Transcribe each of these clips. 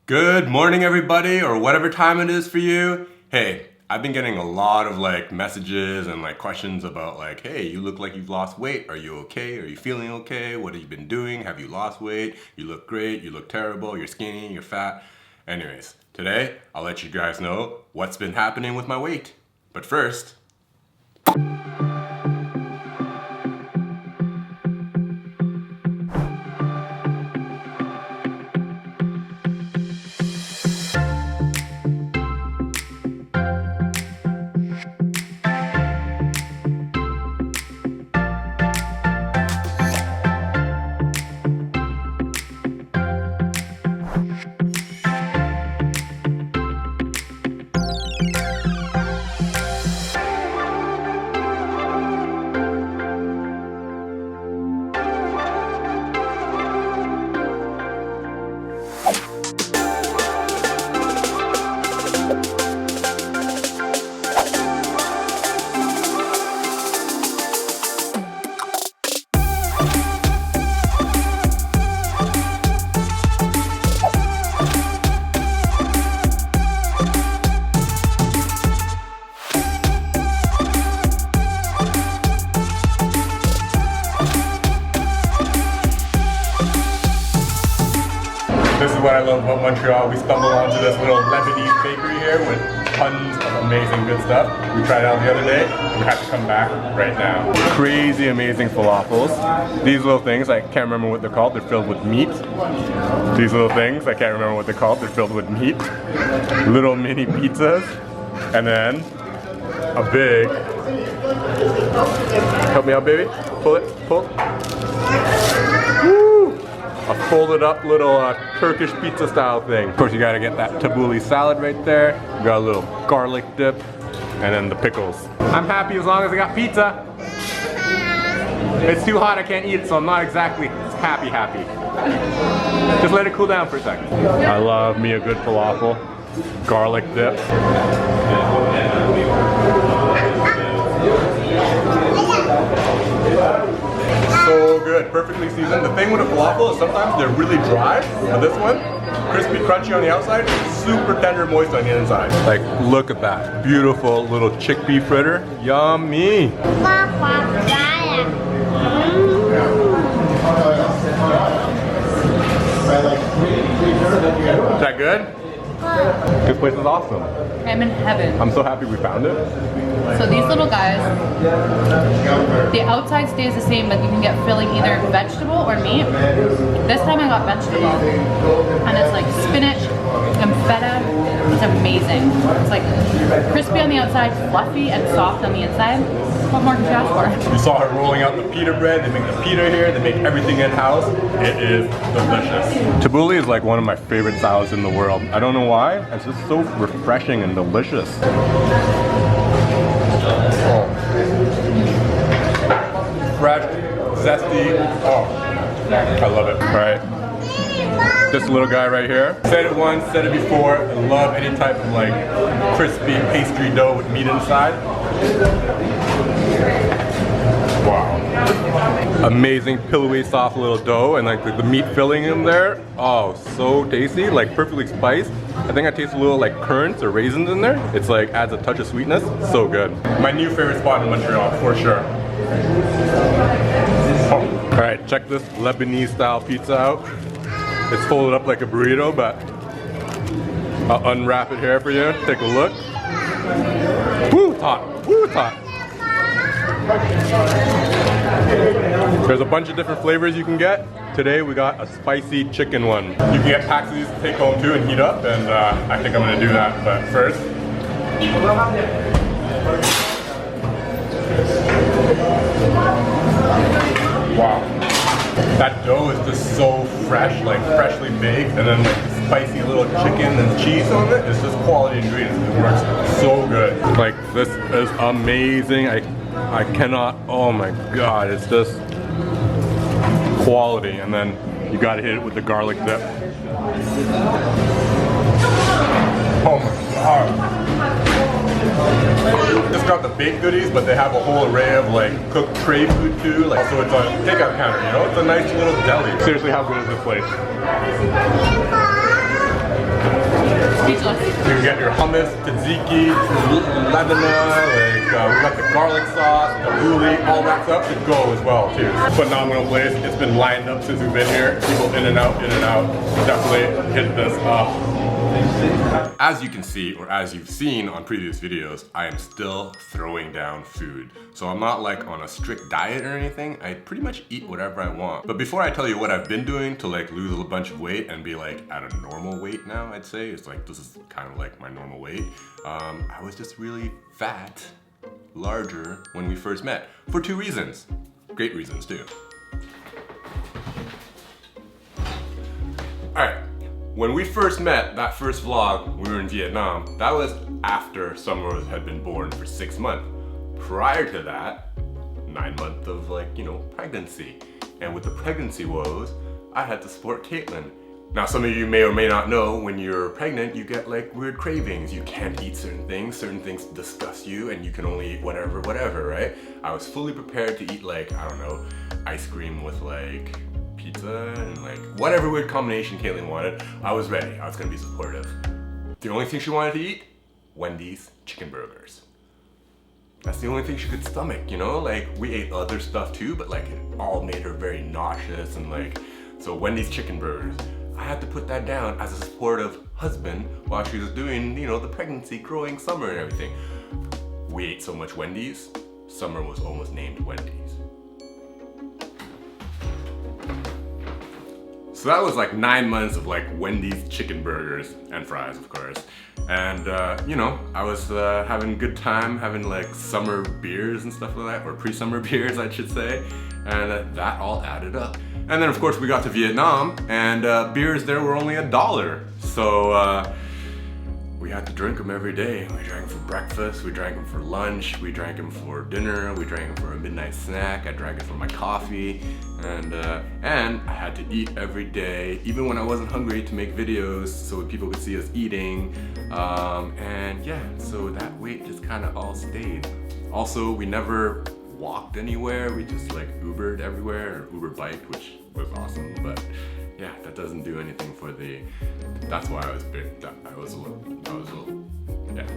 Good morning, everybody, or whatever time it is for you. Hey, I've been getting a lot of messages and questions about hey, you look like you've lost weight. Are you okay? Are you feeling okay? What have you been doing? Have you lost weight? You look great. You look terrible. You're skinny. You're fat. Anyways, today I'll let you guys know what's been happening with my weight. But first, this is what I love about Montreal. We stumbled onto this little Lebanese bakery here with tons of amazing good stuff. We tried it out the other day. We have to come back right now. Crazy amazing falafels. These little things, I can't remember what they're called. They're filled with meat. These little things, I can't remember what they're called. They're filled with meat. Little mini pizzas. And then a big, help me out baby, pull it, pull. A folded up little Turkish pizza style thing. Of course you gotta get that tabbouleh salad right there. You got a little garlic dip and then the pickles. I'm happy as long as I got pizza. It's too hot, I can't eat it, so I'm not exactly happy. Just let it cool down for a second. I love me a good falafel. Garlic dip. So good, perfectly seasoned. The thing with a falafel is sometimes they're really dry, but this one, crispy, crunchy on the outside, super tender, moist on the inside. Look at that. Beautiful little chickpea fritter. Yummy. Is that good? This place is awesome. I'm in heaven. I'm so happy we found it. So these little guys, the outside stays the same, but you can get filling either vegetable or meat. This time I got vegetable, and it's like spinach and feta. It's amazing. It's like crispy on the outside, fluffy and soft on the inside. What more could you ask for? You saw her rolling out the pita bread. They make the pita here. They make everything in-house. It is delicious. Tabbouleh is like one of my favorite salads in the world. I don't know why. It's just so refreshing and delicious. Oh. Fresh, zesty. Oh, I love it. All right. This little guy right here. Said it once, said it before. I love any type of crispy pastry dough with meat inside. Wow. Amazing pillowy soft little dough and the meat filling in there. Oh, so tasty, perfectly spiced. I think I taste a little currants or raisins in there. It's adds a touch of sweetness. So good. My new favorite spot in Montreal, for sure. Oh. All right, check this Lebanese style pizza out. It's folded up like a burrito, but I'll unwrap it here for you. Take a look. Woo, it's hot. Woo, it's hot. There's a bunch of different flavors you can get. Today we got a spicy chicken one. You can get packs of these to take home too and heat up, and I think I'm gonna do that. But first, wow. That dough is just so fresh, freshly baked, and then spicy little chicken and cheese on it. It's just quality ingredients. It works so good. This is amazing. I cannot, oh my god, it's just quality. And then you gotta hit it with the garlic dip. Oh my god. Just got the baked goodies, but they have a whole array of cooked tray food too. So it's a takeout counter, you know? It's a nice little deli. Seriously, how good is this place? get your hummus, tzatziki, ladana, like we got the garlic sauce, tabbouleh, all that stuff to go as well too. Phenomenal place. It's been lined up since we've been here. People in and out, in and out. Definitely hit this up. As you can see, or as you've seen on previous videos, I am still throwing down food. So I'm not like on a strict diet or anything. I pretty much eat whatever I want. But before I tell you what I've been doing to like lose a bunch of weight and be like at a normal weight now, I'd say, it's like this is kind of like my normal weight. I was just really fat, larger when we first met for 2 reasons. Great reasons too. All right. When we first met, that first vlog, we were in Vietnam, that was after Summer had been born for 6 months. Prior to that, 9 months of like, you know, pregnancy. And with the pregnancy woes, I had to support Caitlin. Now some of you may or may not know, when you're pregnant, you get like weird cravings. You can't eat certain things disgust you, and you can only eat whatever, right? I was fully prepared to eat like, I don't know, ice cream with like, pizza and like whatever weird combination Caitlin wanted. I was ready. I was gonna be supportive. The only thing she wanted to eat? Wendy's chicken burgers. That's the only thing she could stomach, you know? Like we ate other stuff too, but like it all made her very nauseous and like, so Wendy's chicken burgers. I had to put that down as a supportive husband while she was doing, you know, the pregnancy, growing Summer and everything. We ate so much Wendy's, Summer was almost named Wendy's. So that was like 9 months of like Wendy's chicken burgers and fries, of course. And you know, I was having a good time, having like summer beers and stuff like that, or pre-summer beers, I should say. And that all added up. And then of course we got to Vietnam, and beers there were only $1. So we had to drink them every day. We drank them for breakfast, we drank them for lunch, we drank them for dinner, we drank them for a midnight snack, I drank it for my coffee, and I had to eat every day, even when I wasn't hungry, to make videos so people could see us eating. And yeah, so that weight just kind of all stayed. Also, we never walked anywhere, we just like Ubered everywhere, or Uber biked, which was awesome, but yeah, that doesn't do anything for the, that's why I was big, I was a little, yeah.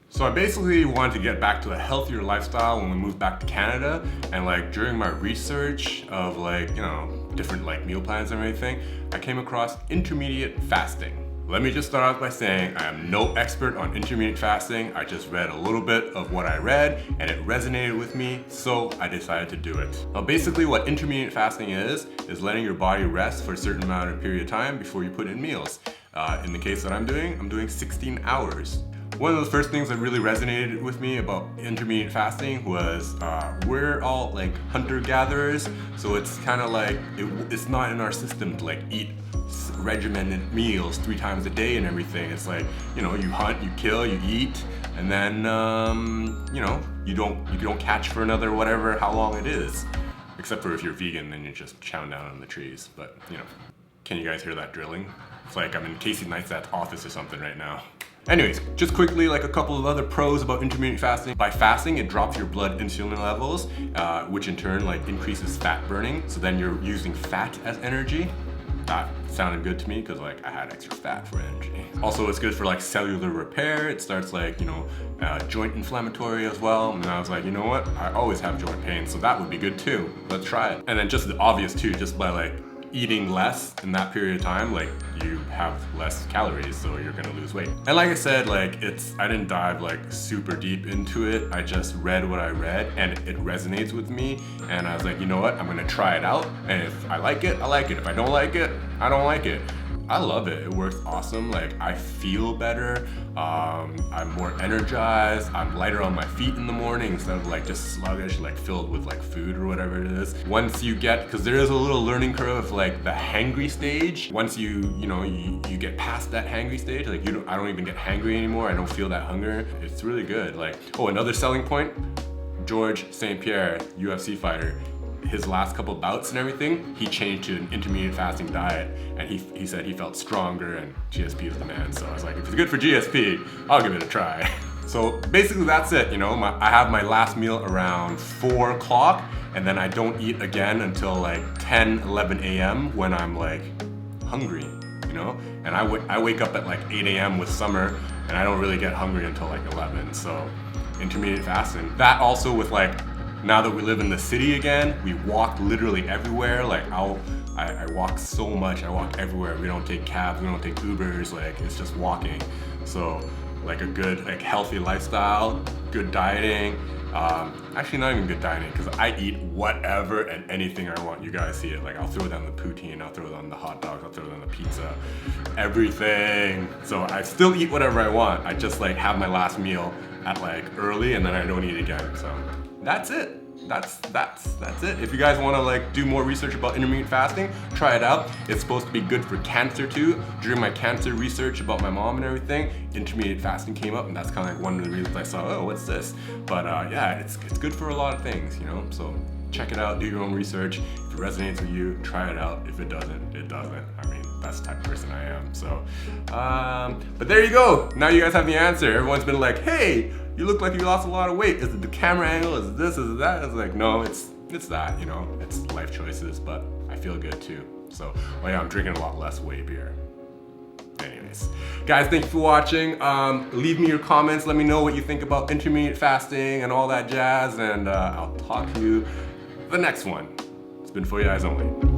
So I basically wanted to get back to a healthier lifestyle when we moved back to Canada, and like during my research of like, you know, different like meal plans and everything, I came across intermediate fasting. Let me just start off by saying I am no expert on intermittent fasting. I just read a little bit of what I read and it resonated with me, so I decided to do it. Now basically what intermittent fasting is letting your body rest for a certain amount of period of time before you put in meals. In the case that I'm doing 16 hours. One of the first things that really resonated with me about intermittent fasting was we're all like hunter-gatherers, so it's kind of like it's not in our system to like eat regimented meals 3 times a day and everything. It's like, you know, you hunt, you kill, you eat, and then you know, you don't catch for another whatever how long it is. Except for if you're vegan, then you're just chowing down on the trees. But you know, can you guys hear that drilling? It's like I'm in Casey Neistat's office or something right now. Anyways, just quickly, like a couple of other pros about intermittent fasting. By fasting, it drops your blood insulin levels, which in turn like increases fat burning. So then you're using fat as energy. That sounded good to me because like I had extra fat for energy. Also, it's good for like cellular repair. It starts like, you know, joint inflammatory as well. And I was like, you know what? I always have joint pain, so that would be good too. Let's try it. And then just the obvious too, just by like eating less in that period of time, like you have less calories, so you're gonna lose weight. And like I said, like I didn't dive like super deep into it. I just read what I read and it resonates with me. And I was like, you know what? I'm gonna try it out. And if I like it, I like it. If I don't like it, I don't like it. I love it. It works awesome. Like I feel better. I'm more energized. I'm lighter on my feet in the morning instead of like just sluggish, like filled with like food or whatever it is. Once you get, because there is a little learning curve of like the hangry stage. Once you get past that hangry stage, like I don't even get hangry anymore. I don't feel that hunger. It's really good. Like, oh, another selling point, George St. Pierre, UFC fighter. His last couple bouts and everything, he changed to an intermittent fasting diet, and he said he felt stronger, and GSP is the man. So I was like, if it's good for GSP, I'll give it a try. So basically that's it, you know, I have my last meal around 4 o'clock, and then I don't eat again until like 10, 11 a.m. when I'm like hungry, you know? And I wake up at like 8 a.m. with summer, and I don't really get hungry until like 11, so intermittent fasting. That also with like, now that we live in the city again, we walk literally everywhere. Like I walk so much, I walk everywhere. We don't take cabs, we don't take Ubers, like it's just walking. So like a good, like healthy lifestyle, good dieting. Actually not even good dieting, because I eat whatever and anything I want. You guys see it, like I'll throw it on the poutine, I'll throw it on the hot dogs, I'll throw it on the pizza, everything. So I still eat whatever I want. I just like have my last meal at like early, and then I don't eat again. So that's it. That's it. If you guys want to like do more research about intermittent fasting, try it out. It's supposed to be good for cancer too. During my cancer research about my mom and everything, intermittent fasting came up, and that's kind of like one of the reasons I saw, oh, what's this? But yeah, it's good for a lot of things, you know. So check it out, do your own research. If it resonates with you, try it out. If it doesn't, it doesn't. I mean, that's the type of person I am. So, but there you go. Now you guys have the answer. Everyone's been like, hey, you look like you lost a lot of weight. Is it the camera angle? Is it this? Is it that? It's like, no, it's that, you know. It's life choices, but I feel good too. So, oh yeah, I'm drinking a lot less whey beer. Anyways, guys, thank you for watching. Leave me your comments. Let me know what you think about intermittent fasting and all that jazz, and I'll talk to you the next one. It's been For Your Eyes Only.